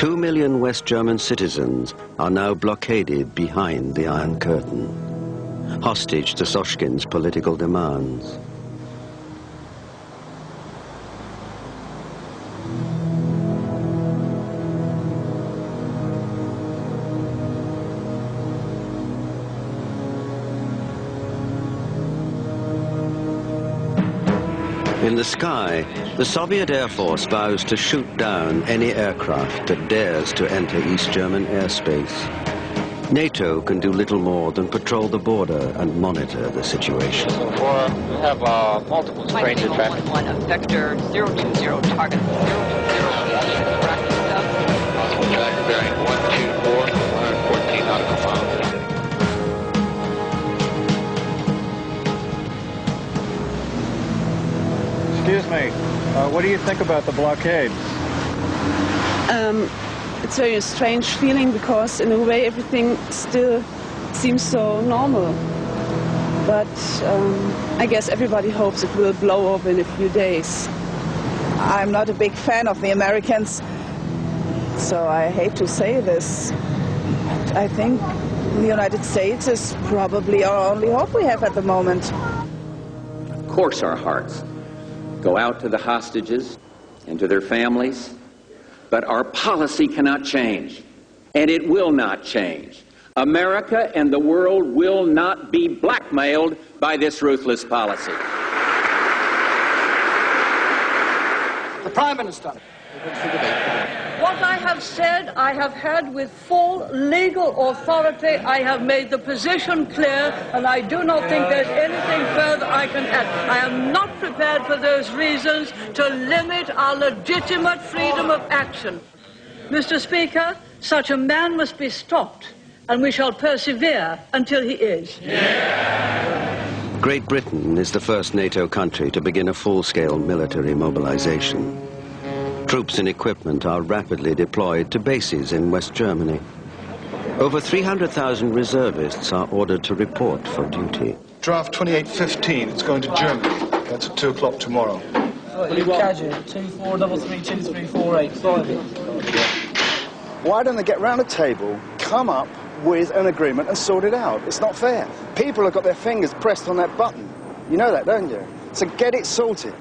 2 million West German citizens are now blockaded behind the Iron Curtain, hostage to Sochkin's political demands. In the sky, the Soviet Air Force vows to shoot down any aircraft that dares to enter East German airspace. NATO can do little more than patrol the border and monitor the situation. We have multiple strange traffic. Vector 020, target 020, tracking stuff. Traffic bearing 124, 114 nautical miles. Excuse me, what do you think about the blockade? It's a very strange feeling because in a way everything still seems so normal. But I guess everybody hopes it will blow up in a few days. I'm not a big fan of the Americans, so I hate to say this. I think the United States is probably our only hope we have at the moment. Of course our hearts go out to the hostages and to their families, but our policy cannot change, and it will not change. America and the world will not be blackmailed by this ruthless policy. The Prime Minister. What I have said, I have had with full legal authority. I have made the position clear, and I do not think there's anything further I can add. I am not prepared for those reasons to limit our legitimate freedom of action. Mr. Speaker, such a man must be stopped, and we shall persevere until he is. Great Britain is the first NATO country to begin a full-scale military mobilization. Troops and equipment are rapidly deployed to bases in West Germany. Over 300,000 reservists are ordered to report for duty. Draft 2815, it's going to Germany. That's at 2 o'clock tomorrow. What do you want? 24332348. Why don't they get round a table, come up with an agreement and sort it out? It's not fair. People have got their fingers pressed on that button. You know that, don't you? So get it sorted.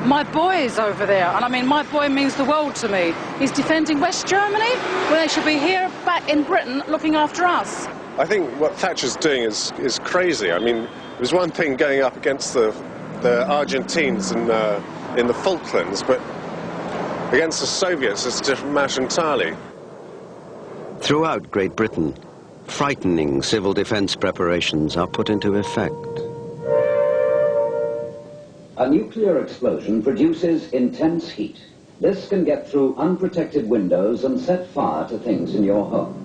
My boy is over there, and I mean, my boy means the world to me. He's defending West Germany when they should be here back in Britain looking after us. I think what Thatcher's doing is crazy. I mean, it was one thing going up against the Argentines in the Falklands, but against the Soviets, it's a different matter entirely. Throughout Great Britain, frightening civil defense preparations are put into effect. A nuclear explosion produces intense heat. This can get through unprotected windows and set fire to things in your home.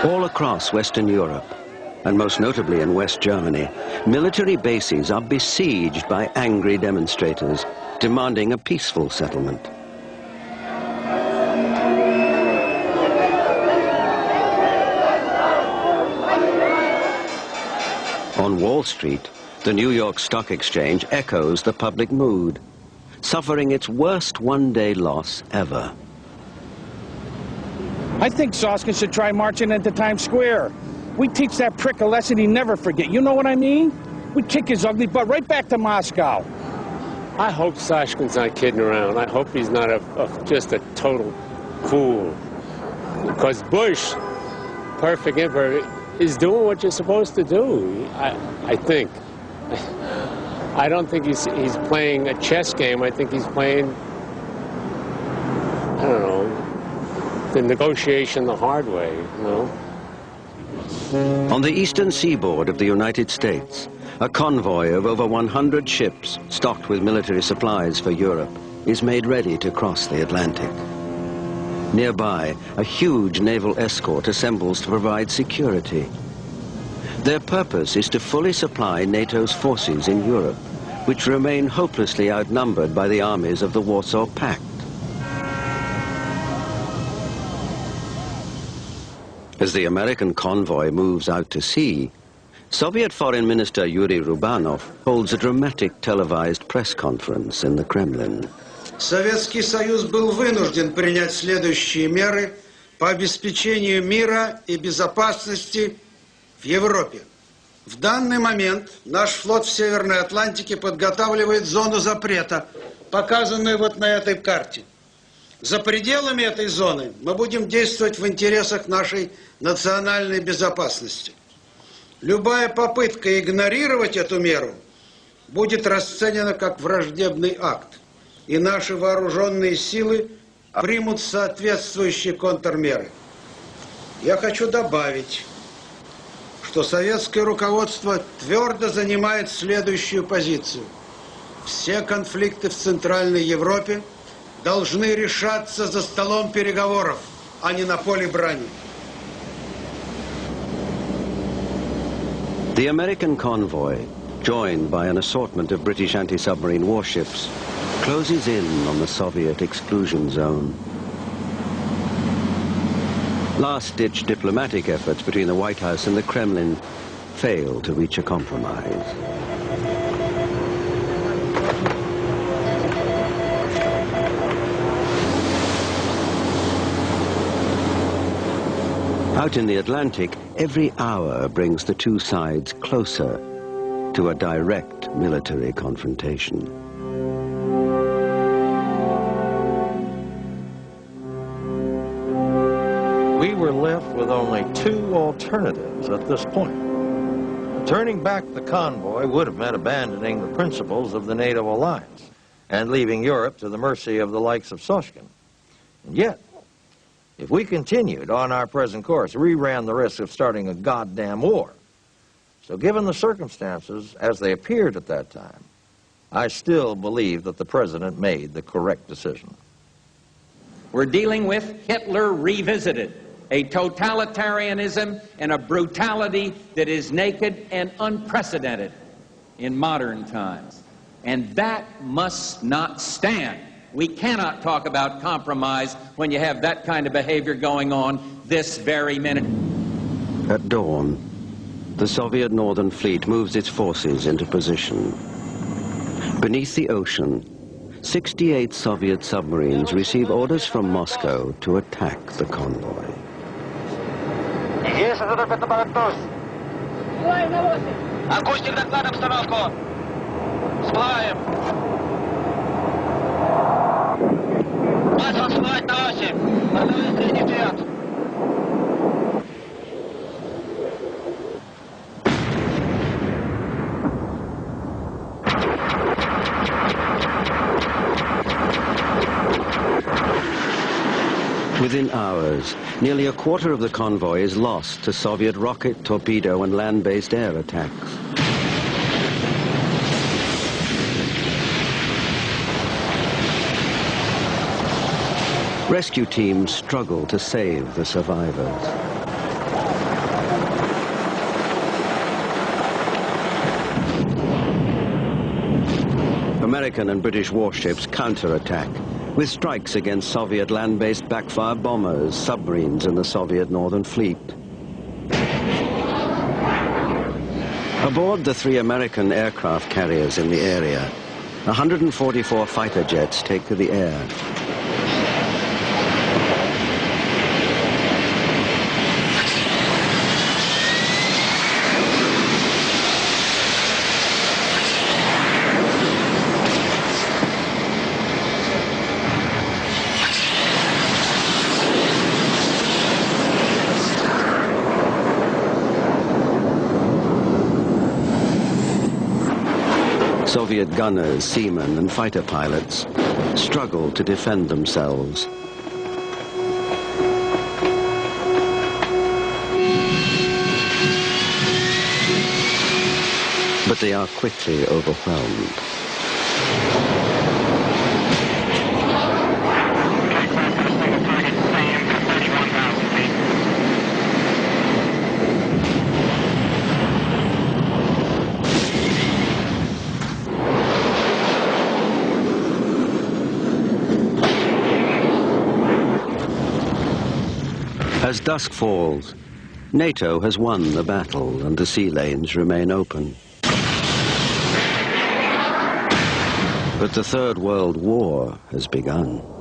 All across Western Europe, and most notably in West Germany, military bases are besieged by angry demonstrators demanding a peaceful settlement. On Wall Street, the New York Stock Exchange echoes the public mood, suffering its worst one-day loss ever. I think Soskin should try marching into Times Square. We teach that prick a lesson he never forget. You know what I mean? We kick his ugly butt right back to Moscow. I hope Soskin's not kidding around. I hope he's not just a total fool. Because Bush, perfect emperor, is doing what you're supposed to do. I think. I don't think he's playing a chess game. I think he's playing, I don't know, the negotiation the hard way, you know? On the eastern seaboard of the United States, a convoy of over 100 ships stocked with military supplies for Europe is made ready to cross the Atlantic. Nearby, a huge naval escort assembles to provide security. Their purpose is to fully supply NATO's forces in Europe, which remain hopelessly outnumbered by the armies of the Warsaw Pact. As the American convoy moves out to sea, Soviet Foreign Minister Yuri Rubanov holds a dramatic televised press conference in the Kremlin. Советский Союз был вынужден принять следующие меры по обеспечению мира и безопасности в Европе. В данный момент наш флот в Северной Атлантике подготавливает зону запрета, показанную вот на этой карте. За пределами этой зоны мы будем действовать в интересах нашей национальной безопасности. Любая попытка игнорировать эту меру будет расценена как враждебный акт, и наши вооруженные силы примут соответствующие контрмеры. Я хочу добавить, что советское руководство твердо занимает следующую позицию. Все конфликты в Центральной Европе должны решаться за столом переговоров, а не на поле брани. The American convoy, joined by an assortment of British anti-submarine warships, closes in on the Soviet exclusion zone. Last-ditch diplomatic efforts between the White House and the Kremlin fail to reach a compromise. Out in the Atlantic, every hour brings the two sides closer to a direct military confrontation. We were left with only two alternatives at this point. Turning back the convoy would have meant abandoning the principles of the NATO alliance and leaving Europe to the mercy of the likes of Soshkin. And yet, if we continued on our present course, we ran the risk of starting a goddamn war. So given the circumstances as they appeared at that time, I still believe that the president made the correct decision. We're dealing with Hitler revisited, a totalitarianism and a brutality that is naked and unprecedented in modern times. And that must not stand. We cannot talk about compromise when you have that kind of behavior going on this very minute. At dawn, the Soviet Northern Fleet moves its forces into position. Beneath the ocean, 68 Soviet submarines receive orders from Moscow to attack the convoy. Акустик, доклад обстановку. Всплываем. Масло всплывать на оси. Бортовой средний вперед. Within hours, nearly a quarter of the convoy is lost to Soviet rocket, torpedo, and land-based air attacks. Rescue teams struggle to save the survivors. American and British warships counterattack with strikes against Soviet land-based backfire bombers, submarines, and the Soviet Northern Fleet. Aboard the 3 American aircraft carriers in the area, 144 fighter jets take to the air. Soviet gunners, seamen, and fighter pilots struggle to defend themselves. But they are quickly overwhelmed. As dusk falls, NATO has won the battle and the sea lanes remain open. But the Third World War has begun.